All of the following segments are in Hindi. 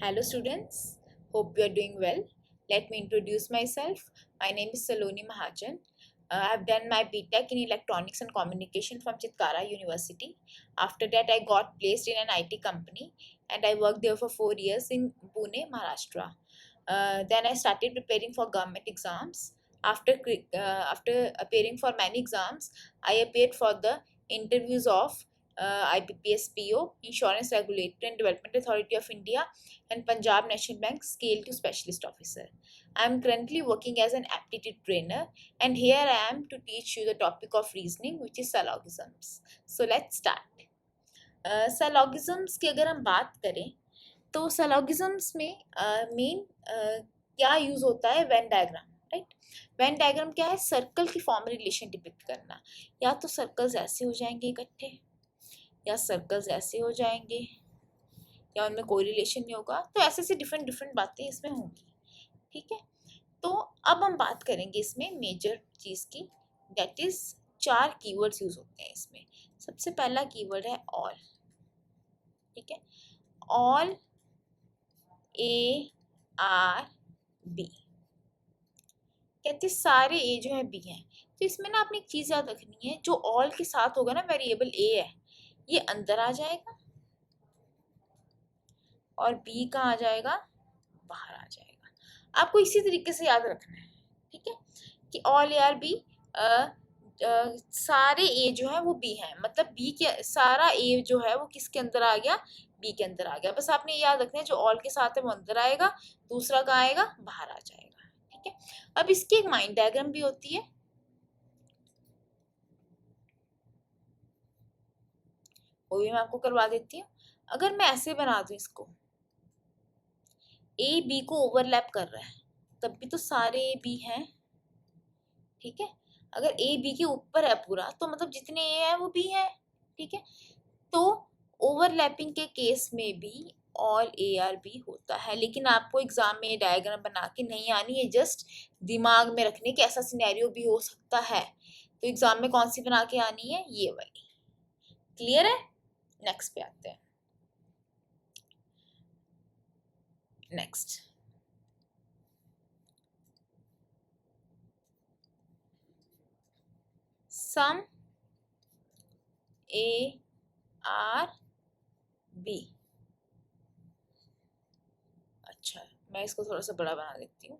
Hello students, hope you are doing well. Let me introduce myself. My name is Saloni Mahajan. I have done my BTech in Electronics and Communication from Chitkara University. After that, I got placed in an IT company and I worked there for 4 years in Pune, Maharashtra. Then I started preparing for government exams. After appearing for many exams, I appeared for the interviews of IPPS-PO, Insurance Regulatory and Development Authority of India, and Punjab National Bank Scale to Specialist Officer. I am currently working as an aptitude trainer, and here I am to teach you the topic of reasoning, which is syllogisms. So let's start. Syllogisms की अगर हम बात करें तो syllogisms में मेन क्या यूज होता है? Venn diagram, right? Venn diagram क्या है? सर्कल की फॉर्म रिलेशन डिपिक्ट करना। या तो सर्कल्स ऐसे हो जाएंगे इकट्ठे, या सर्कल्स ऐसे हो जाएंगे, या उनमें कोई रिलेशन नहीं होगा। तो ऐसे से डिफरेंट डिफरेंट बातें इसमें होंगी, ठीक है। तो अब हम बात करेंगे इसमें मेजर चीज की, दैट इज 4 कीवर्ड्स यूज होते हैं इसमें। सबसे पहला कीवर्ड है ऑल, ठीक है। ऑल ए आर बी, कहते सारे ए जो है बी हैं। तो इसमें ना आपने एक चीज याद रखनी है, जो ऑल के साथ होगा ना, वेरिएबल ए है, ये अंदर आ जाएगा और बी कहाँ आ जाएगा? बाहर आ जाएगा। आपको इसी तरीके से याद रखना है, ठीक है, कि ऑल ए आर बी, सारे ए जो है वो बी है, मतलब बी के सारा ए जो है वो किसके अंदर आ गया? बी के अंदर आ गया। बस आपने याद रखना है, जो ऑल के साथ है वो अंदर आएगा, दूसरा कहाँ आएगा? बाहर आ जाएगा, ठीक है। अब इसकी एक माइंड डायग्राम भी होती है, वो भी मैं आपको करवा देती हूँ। अगर मैं ऐसे बना दूं इसको, ए बी को ओवरलैप कर रहा है, तब भी तो सारे ए बी हैं, ठीक है। अगर ए बी के ऊपर है पूरा, तो मतलब जितने ए है वो बी है, ठीक है। तो ओवरलैपिंग के केस में भी ऑल ए आर बी होता है, लेकिन आपको एग्जाम में डायग्राम बना के नहीं आनी है, जस्ट दिमाग में रखने के ऐसा सिनेरियो भी हो सकता है। तो एग्जाम में कौन सी बना के आनी है? ये वाली। क्लियर है? नेक्स्ट पे आते हैं। Next, some A are B. अच्छा, मैं इसको थोड़ा सा बड़ा बना देती हूँ।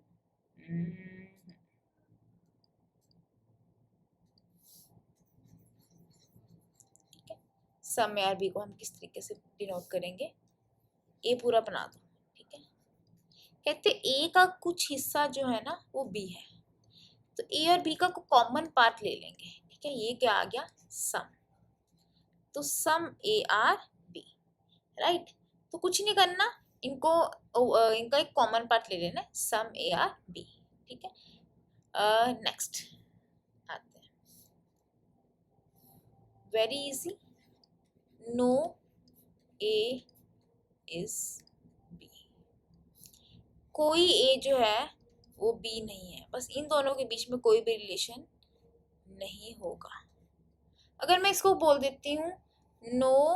ठीक है, सम ए आर बी को हम किस तरीके से डिनोट करेंगे? ए पूरा बना दो, ठीक है। कहते ए का कुछ हिस्सा जो है ना वो बी है, तो ए और बी का कॉमन पार्ट ले लेंगे, ठीक है। ये क्या आ गया? सम। तो सम ए आर बी, राइट। तो कुछ नहीं करना, इनको इनका एक कॉमन पार्ट ले लेना, सम ए आर बी, ठीक है। नेक्स्ट आते हैं, very easy, no A is B. कोई ए जो है वो बी नहीं है, बस इन दोनों के बीच में कोई भी रिलेशन नहीं होगा। अगर मैं इसको बोल देती हूँ नो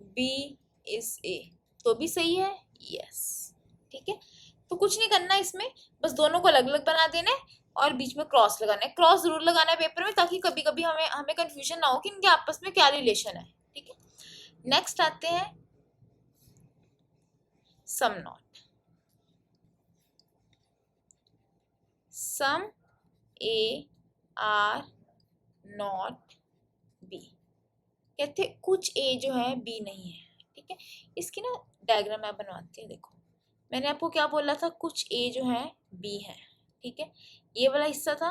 बी इज ए, तो भी सही है, यस, ठीक है। तो कुछ नहीं करना इसमें, बस दोनों को अलग अलग बना देना है और बीच में क्रॉस लगाना है। क्रॉस जरूर लगाना है पेपर में, ताकि कभी कभी हमें हमें कंफ्यूजन ना हो कि इनके आपस में क्या रिलेशन है, ठीक है। नेक्स्ट आते हैं some not. Some A are not B, कहते कुछ ए जो है बी नहीं है, ठीक है। इसकी ना डायग्राम मैं बनवाती हूँ। देखो, मैंने आपको क्या बोला था? कुछ ए जो है बी है, ठीक है। ये वाला हिस्सा था,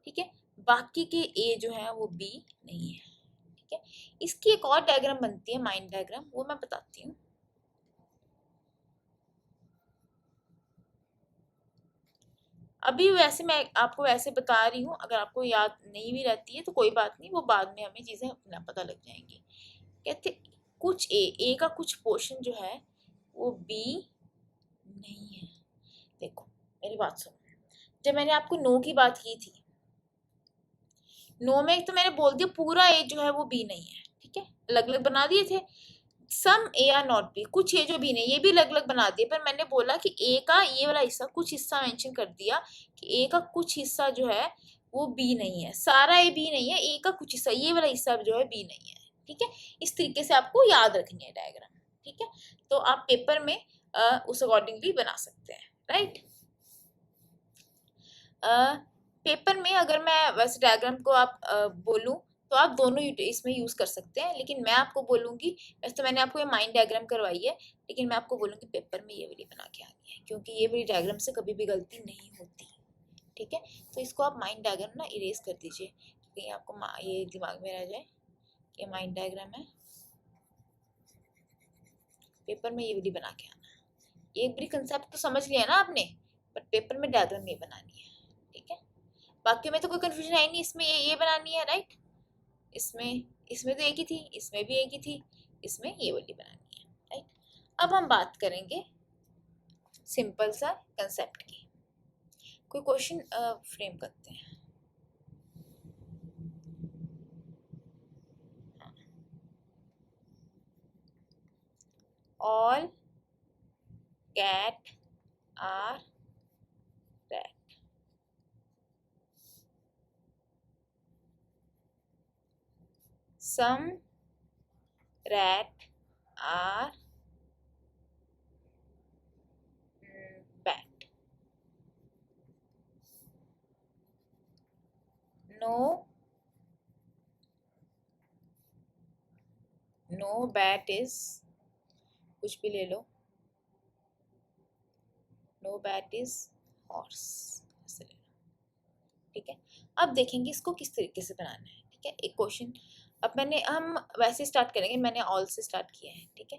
ठीक है। बाकी के ए जो है वो बी नहीं है, ठीक है। इसकी एक और डायग्राम बनती है, माइंड डायग्राम, वो मैं बताती हूँ। अभी वैसे मैं आपको वैसे बता रही हूँ, अगर आपको याद नहीं भी रहती है तो कोई बात नहीं, वो बाद में हमें चीजें अपना पता लग जाएंगी। कहते कुछ ए का कुछ पोर्शन जो है वो बी नहीं है। देखो मेरी बात सुनो, जब मैंने आपको नो की बात की थी, नो में तो मैंने बोल दिया पूरा ए जो है वो बी नहीं है, ठीक है, अलग अलग बना दिए थे। सम ए आर नॉट बी, कुछ ए जो बी नहीं, ये भी अलग अलग बना दिए, पर मैंने बोला कि ए का ये वाला हिस्सा, कुछ हिस्सा मेंशन कर दिया कि ए का कुछ हिस्सा जो है वो बी नहीं है, सारा ए बी नहीं है, ए का कुछ हिस्सा, ये वाला हिस्सा जो है बी नहीं है। ठीक है, इस तरीके से आपको याद रखनी है डायग्राम। ठीक है, तो आप पेपर में उस अकॉर्डिंगली बना सकते हैं, राइट। पेपर में अगर मैं वैसे डायग्राम को आप बोलूँ तो आप दोनों इसमें यूज़ कर सकते हैं, लेकिन मैं आपको बोलूँगी, वैसे तो मैंने आपको ये माइंड डायग्राम करवाई है, लेकिन मैं आपको बोलूँगी पेपर में ये वाली बना के आनी है, क्योंकि ये वाली डायग्राम से कभी भी गलती नहीं होती। ठीक है, तो इसको आप माइंड डायग्राम ना इरेज कर दीजिए, क्योंकि आपको ये दिमाग में रह जाए, ये माइंड डायग्राम है, पेपर में ये वाली बना के आना। ये एक बड़ी कंसेप्ट तो समझ लिया ना आपने, बट पेपर में डायग्राम ये बनानी है। ठीक है, बाकी में तो कोई कंफ्यूजन है नहीं, इसमें ये बनानी है, राइट। इसमें तो एक ही थी, इसमें भी एक ही थी, इसमें ये वाली बनानी है, राइट। अब हम बात करेंगे सिंपल सा कंसेप्ट की, कोई क्वेश्चन फ्रेम करते हैं। All cat are rat, some rat are bat, no bat is, कुछ भी ले लो, no bat is horse, ऐसे ले लो। ठीक है, अब देखेंगे इसको किस तरीके से बनाना है। ठीक है, एक क्वेश्चन, अब हम वैसे स्टार्ट करेंगे, मैंने ऑल से स्टार्ट किया है। ठीक है,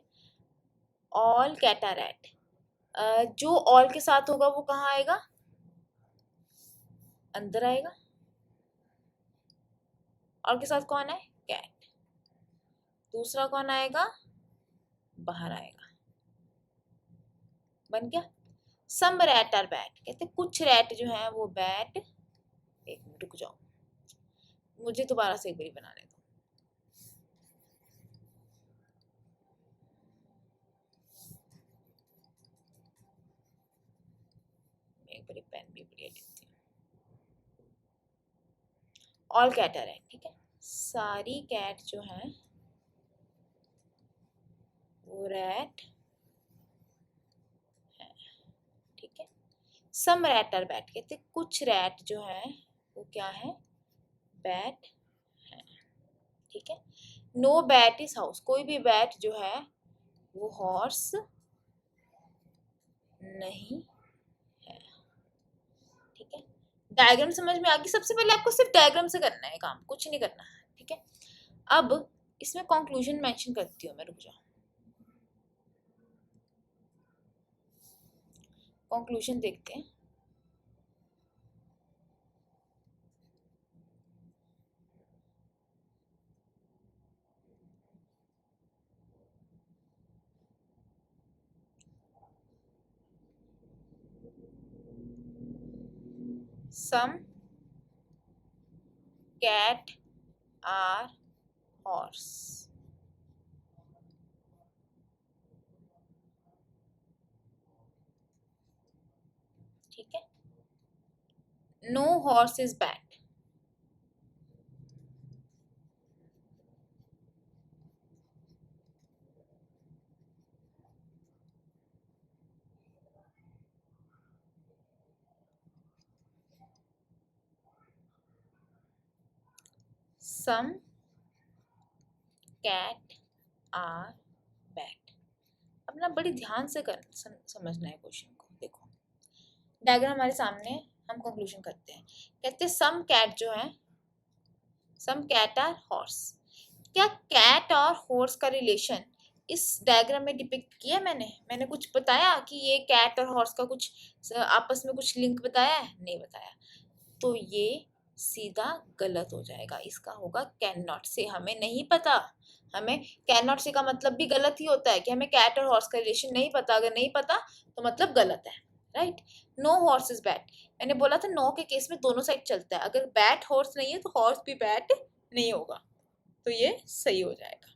ऑल कैट आर रैट, जो ऑल के साथ होगा वो कहाँ आएगा, अंदर आएगा। ऑल के साथ कौन है, कैट। दूसरा कौन आएगा, बाहर आएगा। बन गया। सम रैट आर बैट, कहते कुछ रैट जो है वो बैट, एक मिनट रुक जाओ, मुझे दोबारा से एक बारी बनाने दो। एक बारी पेन भी बढ़िया लिखती हूँ। ऑल कैट आर रैट, ठीक है, सारी कैट जो है वो रैट है। ठीक है, सम रैट आर बैट, कहते कुछ रैट जो है वो क्या है, बैट है। ठीक है, नो बैट इज हाउस, कोई भी बैट जो है वो हॉर्स नहीं है। ठीक है, डायग्राम समझ में आ गई। सबसे पहले आपको सिर्फ डायग्राम से करना है काम, कुछ नहीं करना है। ठीक है, अब इसमें कंक्लूजन मेंशन करती हूँ मैं, रुक जाओ। कंक्लूजन देखते हैं। Some cat are horse. ठीक है, no horse is bat. Some cat are bat. अब ना बड़ी ध्यान से समझना है क्वेश्चन को। देखो डायग्राम हमारे सामने, हम कंक्लूजन करते हैं। कहते सम कैट जो है, सम कैट आर हॉर्स, क्या कैट और हॉर्स का रिलेशन इस डायग्राम में डिपिक्ट किया मैंने कुछ बताया कि ये कैट और हॉर्स का कुछ आपस में कुछ लिंक बताया है, नहीं बताया, तो ये सीधा गलत हो जाएगा। इसका होगा कैन नॉट से, हमें नहीं पता, हमें कैन नॉट से का मतलब भी गलत ही होता है कि हमें कैट और हॉर्स का रिलेशन नहीं पता, अगर नहीं पता तो मतलब गलत है, right. No horse is bat, मैंने बोला था नो के केस में दोनों साइड चलता है, अगर बैट हॉर्स नहीं है तो हॉर्स भी बैट नहीं होगा, तो ये सही हो जाएगा।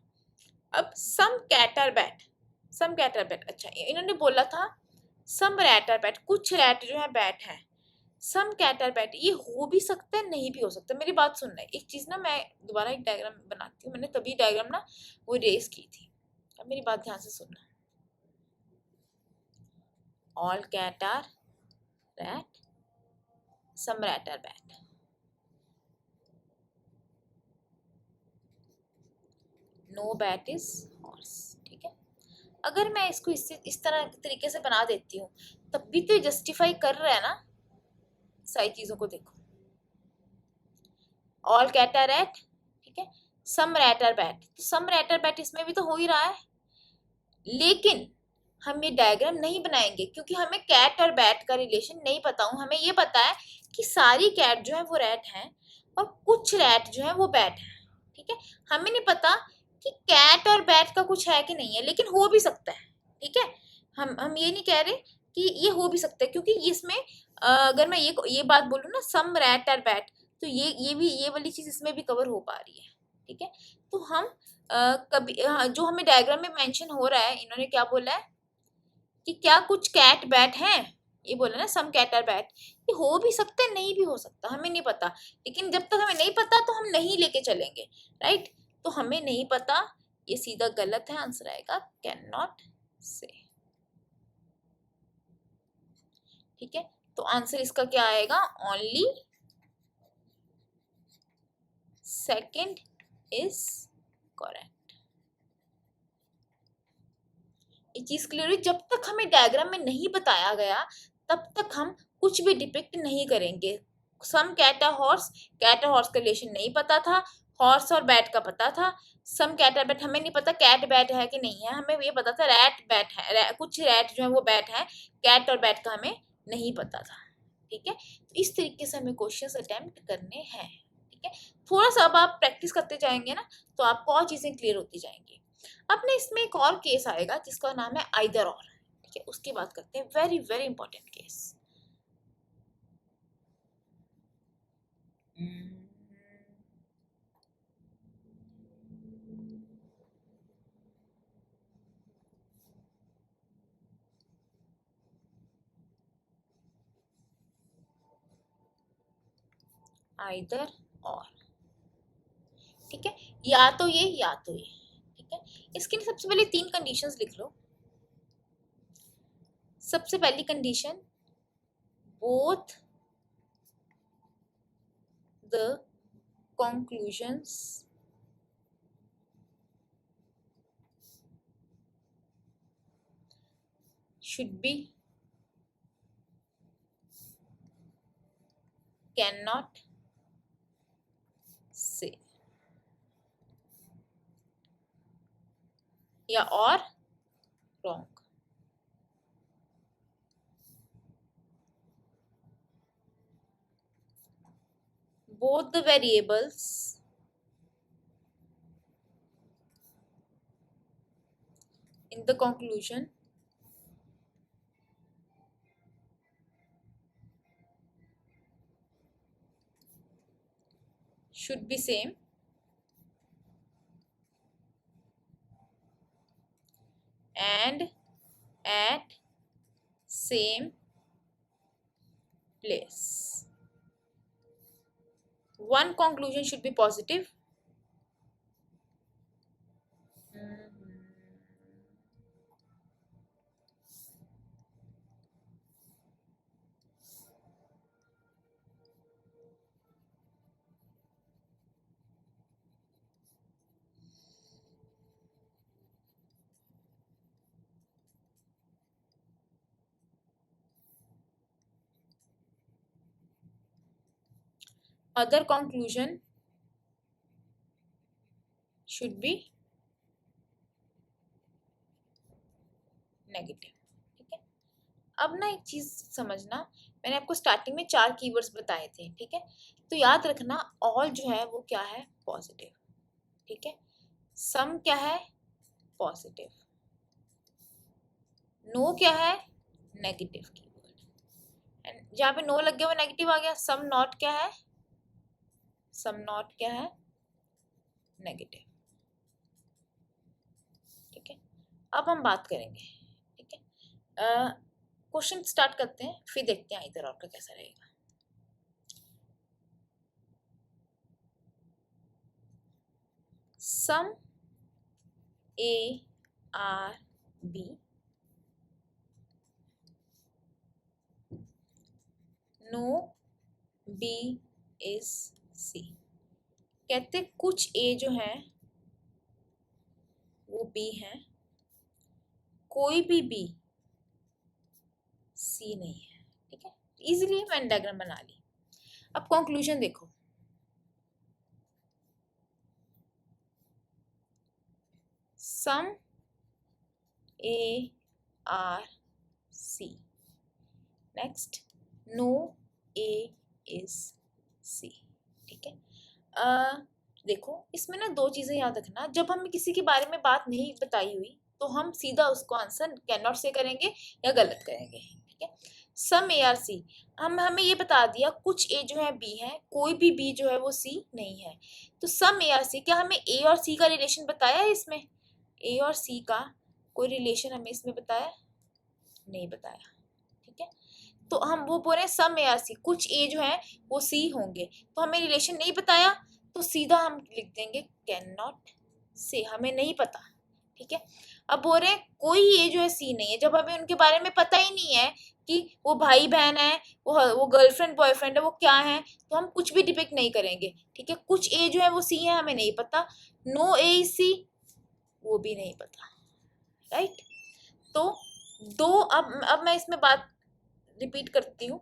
अब some cat are bat, some cat are bat, अच्छा इन्होंने बोला था सम रैट आर बैट, कुछ रैट जो है बैट है, सम कैट आर बैट, ये हो भी सकता है नहीं भी हो सकता। मेरी बात सुनना है, एक चीज ना मैं दोबारा एक डायग्राम बनाती हूँ, मैंने तभी डायग्राम ना वो रेस की थी, अब मेरी बात ध्यान से सुनना। All cat are rat, some rat are bat, no bat is horse, ठीक है। अगर मैं इसको इस तरह तरीके से बना देती हूँ तब भी तो जस्टिफाई कर रहा है ना, सारी चीजों को देखो। ऑल कैट आर रैट, ठीक है, सम रैट आर बैट, तो सम रैट आर बैट इसमें भी तो हो ही रहा है, लेकिन हम ये डायग्राम नहीं बनाएंगे क्योंकि हमें कैट और बैट का रिलेशन नहीं पता हूँ। हमें ये पता है कि सारी कैट जो है वो रैट हैं और कुछ रैट जो है वो बैट है, ठीक है। हमें नहीं पता कि कैट और बैट का कुछ है कि नहीं है, लेकिन हो भी सकता है, ठीक है। हम ये नहीं कह रहे कि ये हो भी सकता है, क्योंकि इसमें अगर मैं ये बात बोलूँ ना सम रैट और बैट, तो ये भी, ये वाली चीज इसमें भी कवर हो पा रही है, ठीक है। तो हम कभी जो हमें डायग्राम में मेंशन हो रहा है, इन्होंने क्या बोला है कि क्या कुछ कैट बैट हैं, ये बोला ना सम कैट आर बैट, ये हो भी सकता है नहीं भी हो सकता, हमें नहीं पता। लेकिन जब तक हमें नहीं पता तो हम नहीं लेके चलेंगे, राइट। तो हमें नहीं पता, ये सीधा गलत है, आंसर आएगा कैन नॉट से, ठीक है। तो आंसर इसका क्या आएगा, ओनली सेकंड इज करेक्ट। ये चीज क्लियर हुई, जब तक हमें डायग्राम में नहीं बताया गया तब तक हम कुछ भी डिपिक्ट नहीं करेंगे। Some cat a horse, cat a horse का रिलेशन नहीं पता था, हॉर्स और बैट का पता था, सम कैट अ बैट हमें नहीं पता कैट बैट है कि नहीं है, हमें ये पता था रैट बैट है, कुछ रैट जो है वो बैट है, कैट और बैट का हमें नहीं पता था, ठीक है। तो इस तरीके से हमें क्वेश्चंस अटेम्प्ट करने हैं, ठीक है। थोड़ा सा अब आप प्रैक्टिस करते जाएंगे ना तो आपको और चीजें क्लियर होती जाएंगी। अब ना इसमें एक और केस आएगा जिसका नाम है आइदर और, ठीक है, उसकी बात करते हैं, very very important case. Either और, ठीक है, या तो ये या तो ये, ठीक है। इसके लिए सबसे पहले तीन कंडीशंस लिख लो। सबसे पहली condition, both the conclusions should be cannot say, या और wrong। both the variables in the conclusion should be same and at same place. One conclusion should be positive. Other conclusion should be negative, ठीक है। अब ना एक चीज समझना, मैंने आपको स्टार्टिंग में 4 कीवर्ड्स बताए थे, ठीक है। तो याद रखना ऑल जो है वो क्या है, पॉजिटिव, ठीक है। सम क्या है, पॉजिटिव। नो क्या है, नेगेटिव कीवर्ड, एंड जहाँ पे नो लग गया वो नेगेटिव आ गया। सम नॉट क्या है, सम नॉट क्या है, नेगेटिव। ठीक है, अब हम बात करेंगे। ठीक है, क्वेश्चन स्टार्ट करते हैं, फिर देखते हैं इधर और का कैसा रहेगा। Some A R B no B is C। कहते कुछ A जो है वो B है, कोई भी B C नहीं है। ठीक है, इजीली मैंने डायग्राम बना ली। अब कंक्लूजन देखो, some A R C, next no A is C। ठीक है, देखो इसमें ना दो चीजें याद रखना। जब हमें किसी के बारे में बात नहीं बताई हुई तो हम सीधा उसको आंसर कैन नॉट से करेंगे या गलत करेंगे। ठीक है, सम ए आर सी, हमें ये बता दिया कुछ ए जो है बी है, कोई भी बी जो है वो सी नहीं है। तो सम ए आर सी, क्या हमें ए और सी का रिलेशन बताया है इसमें? ए और सी का कोई रिलेशन हमें इसमें बताया? नहीं बताया। ठीक है, तो हम वो बोल रहे हैं सम ए आर सी, कुछ ए जो है वो सी होंगे, तो हमें रिलेशन नहीं बताया तो सीधा हम लिख देंगे कैन नॉट से, हमें नहीं पता। ठीक है, अब बोल रहे हैं कोई ए जो है सी नहीं है, जब हमें उनके बारे में पता ही नहीं है कि वो भाई बहन है, वो गर्लफ्रेंड बॉयफ्रेंड है, वो क्या है, तो हम कुछ भी डिपिक्ट नहीं करेंगे। ठीक है, कुछ ए जो है वो सी है, हमें नहीं पता, नो ए सी वो भी नहीं पता। राइट, तो दो, अब मैं इसमें बात रिपीट करती हूँ।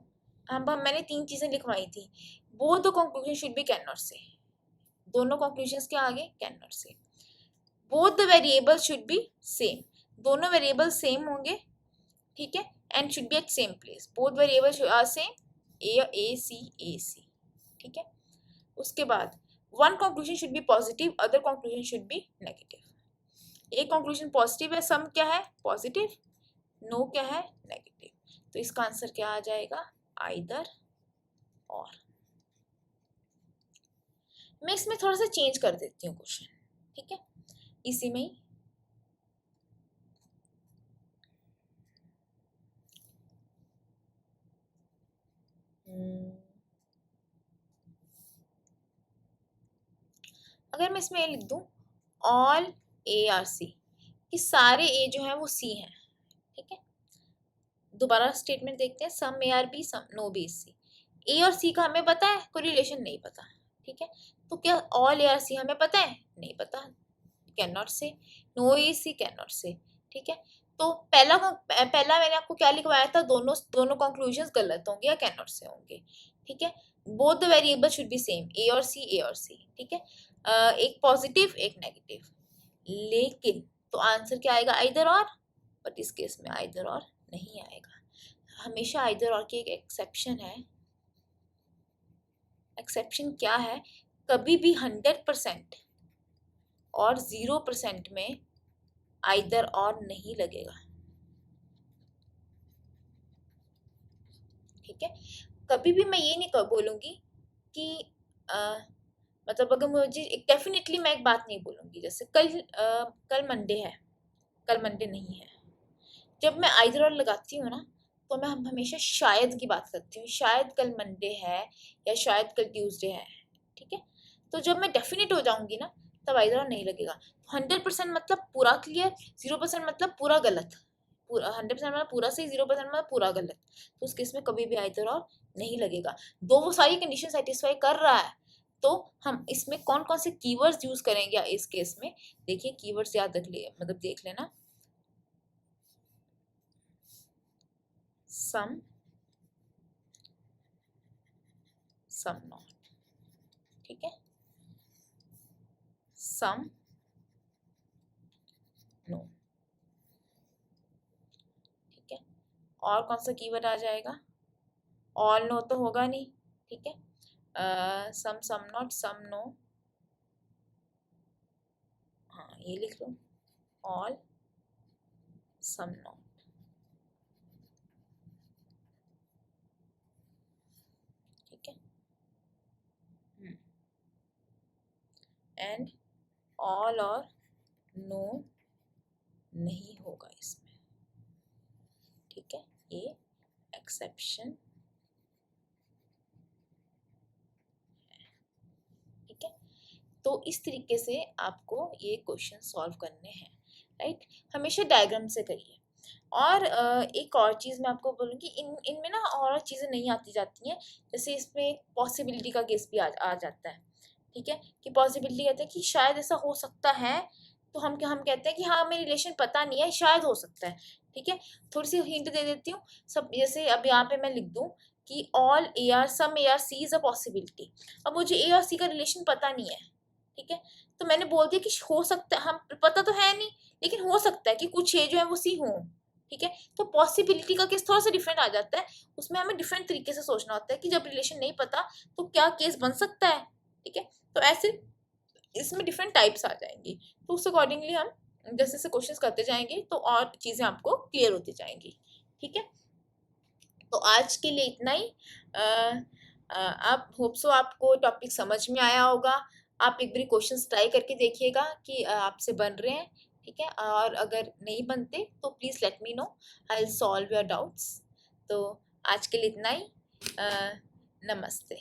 मैंने तीन चीजें लिखवाई थी। Both the conclusion should be can not say, दोनों कंक्लूजन्स के आगे can not say. Both the variable should be same, दोनों वेरिएबल सेम होंगे। ठीक है, and should be at same place, both variable are same, A C. ठीक है, उसके बाद one conclusion should be positive, other conclusion should be negative. एक कंक्लूजन पॉजिटिव है, सम क्या है पॉजिटिव, नो क्या है नेगेटिव, तो इसका आंसर क्या आ जाएगा? आइदर और। मैं इसमें थोड़ा सा चेंज कर देती हूँ क्वेश्चन। ठीक है, इसी में ही अगर मैं इसमें लिख दूं ऑल ए आर सी, कि सारे ए जो है वो सी हैं। ठीक है, दोबारा स्टेटमेंट देखते हैं, some A are B some no B C. A और सी का हमें पता है, कोई रिलेशन नहीं पता। ठीक है, तो क्या ऑल ए आर सी हमें पता है? नहीं पता, can not say. No A C can not say. ठीक है, तो पहला मैंने आपको क्या लिखवाया था, दोनों दोनों कंक्लूजन्स गलत होंगे या कैन नॉट से होंगे। ठीक है, both the variable should be same, A और सी ए और सी। ठीक है, एक पॉजिटिव एक नेगेटिव, लेकिन तो आंसर क्या आएगा? आइदर और, बट इस केस में आइदर और नहीं आएगा। हमेशा आइदर और की एक एक्सेप्शन है। एक्सेप्शन क्या है? कभी भी 100% और 0% में आइदर और नहीं लगेगा। ठीक है, कभी भी मैं ये नहीं बोलूंगी कि मतलब अगर मुझे एक डेफिनेटली मैं एक बात नहीं बोलूंगी, जैसे कल मंडे है, कल मंडे नहीं है, जब मैं आइदर और लगाती हूँ ना, तो मैं हमेशा शायद की बात करती हूँ, शायद कल मंडे है या शायद कल ट्यूसडे है। ठीक है, तो जब मैं डेफिनेट हो जाऊंगी ना, तब आइदर और नहीं लगेगा। 100% मतलब पूरा क्लियर, 0% मतलब पूरा गलत। पूरा 100% मतलब पूरा सही, 0% मतलब पूरा गलत, तो उस केस में कभी भी आइदर और नहीं लगेगा। दो वो सारी कंडीशन सेटिस्फाई कर रहा है, तो हम इसमें कौन कौन से कीवर्ड्स यूज करेंगे इस केस में, देखिए कीवर्ड्स याद रख लिए, मतलब देख लेना। सम सम नॉट, ठीक है, सम नो। ठीक है, और कौन सा कीवर्ड आ जाएगा? ऑल नो तो होगा नहीं। ठीक है, सम सम नॉट सम नो, हाँ ये लिख लो, ऑल सम नॉट। ठीक है, एंड ऑल और नो नहीं होगा इसमें, ठीक है, ये एक्सेप्शन, ठीक है। तो इस तरीके से आपको ये क्वेश्चन सॉल्व करने हैं, राइट। हमेशा डायग्राम से करिए। और एक और चीज़ मैं आपको बोलूँगी, इनमें ना और चीज़ें नहीं आती जाती हैं, जैसे इसमें पॉसिबिलिटी का केस भी आ जाता है, ठीक है, कि पॉसिबिलिटी कहते हैं कि शायद ऐसा हो सकता है, तो हम कहते हैं कि हाँ हमें रिलेशन पता नहीं है, शायद हो सकता है, ठीक है। थोड़ी सी हिंट दे देती हूँ सब, जैसे अब यहाँ पे मैं लिख दूँ कि all A are some A are C is a possibility. अब मुझे ए और सी का रिलेशन पता नहीं है, ठीक है, तो मैंने बोल दिया कि हो सकता है, हम पता तो है नहीं, लेकिन हो सकता है कि कुछ ए जो है वो सी हो, ठीक है। तो पॉसिबिलिटी का केस थोड़ा सा डिफरेंट आ जाता है, उसमें हमें डिफरेंट तरीके से सोचना होता है कि जब रिलेशन नहीं पता तो क्या केस बन सकता है, ठीक है। तो ऐसे इसमें डिफरेंट टाइप्स आ जाएंगी, तो उस अकॉर्डिंगली हम जैसे जैसे क्वेश्चंस करते जाएंगे तो और चीज़ें आपको क्लियर होती जाएंगी, ठीक है। तो आज के लिए इतना ही। आप होप सो आपको टॉपिक समझ में आया होगा। आप एक बार क्वेश्चंस ट्राई करके देखिएगा कि आपसे बन रहे हैं, ठीक है, और अगर नहीं बनते तो please let me know, I will solve your doubts. तो आज के लिए इतना ही। नमस्ते।